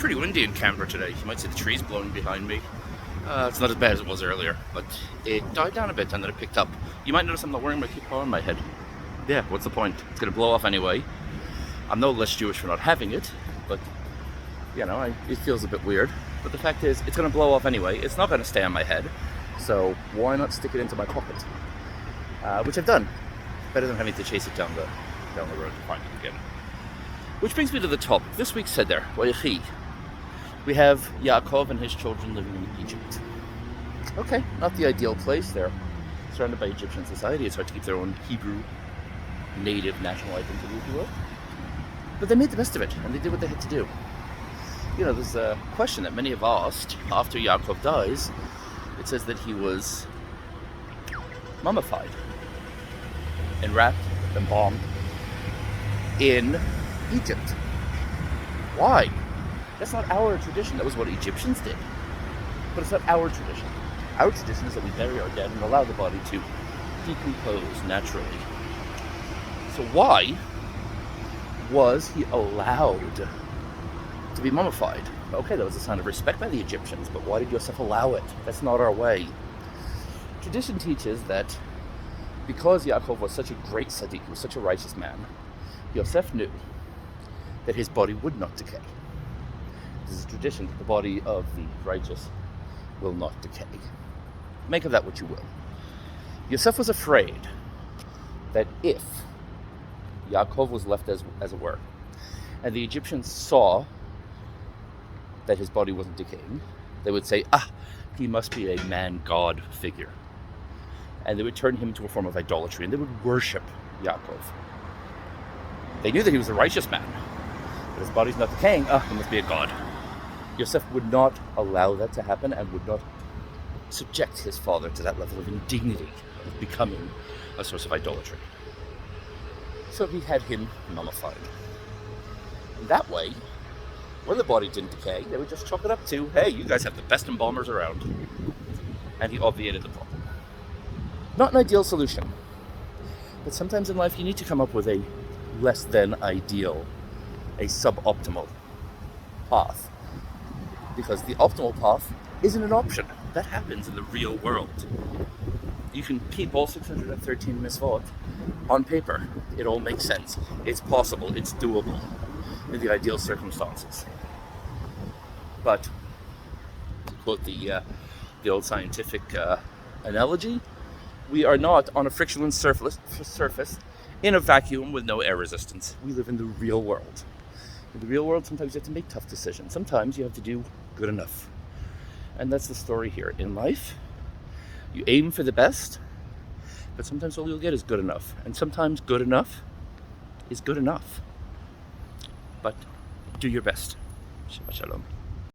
pretty windy in Canberra today. You might see the trees blowing behind me. It's not as bad as it was earlier, but it died down a bit and then it picked up. You might notice I'm not wearing my kippah on my head. Yeah, what's the point? It's going to blow off anyway. I'm no less Jewish for not having it, but, it feels a bit weird. But the fact is, it's going to blow off anyway. It's not going to stay on my head, so why not stick it into my pocket? Which I've done. Better than having to chase it down the road to find it again. Which brings me to the topic. This week's Seder, waYeḥi. We have Yaakov and his children living in Egypt. Okay, not the ideal place. They're surrounded by Egyptian society. It's hard to keep their own Hebrew, native, national identity, if you will. But they made the best of it, and they did what they had to do. There's a question that many have asked after Yaakov dies. It says that he was mummified, enwrapped, embalmed in Egypt. Why? That's not our tradition. That was what Egyptians did. But it's not our tradition. Our tradition is that we bury our dead and allow the body to decompose naturally. So why was he allowed to be mummified? Okay, that was a sign of respect by the Egyptians, but why did Yosef allow it? That's not our way. Tradition teaches that because Yaakov was such a great tzaddik, he was such a righteous man, Yosef knew that his body would not decay. This is a tradition that the body of the righteous will not decay. Make of that what you will. Yosef was afraid that if Yaakov was left as it were, and the Egyptians saw that his body wasn't decaying, they would say, he must be a man-god figure. And they would turn him to a form of idolatry, and they would worship Yaakov. They knew that he was a righteous man, but his body's not decaying, he must be a god. Yosef would not allow that to happen and would not subject his father to that level of indignity of becoming a source of idolatry. So he had him mummified. And that way, when the body didn't decay, they would just chalk it up to, hey, you guys have the best embalmers around. And he obviated the problem. Not an ideal solution. But sometimes in life you need to come up with a less than ideal, a suboptimal path. Because the optimal path isn't an option. That happens in the real world. You can keep all 613 mitzvot on paper. It all makes sense. It's possible. It's doable in the ideal circumstances. But, to quote the old scientific analogy, we are not on a frictionless surface in a vacuum with no air resistance. We live in the real world. In the real world, sometimes you have to make tough decisions. Sometimes you have to do good enough. And that's the story here. In life, you aim for the best, but sometimes all you'll get is good enough. And sometimes good enough is good enough. But do your best. Shabbat shalom.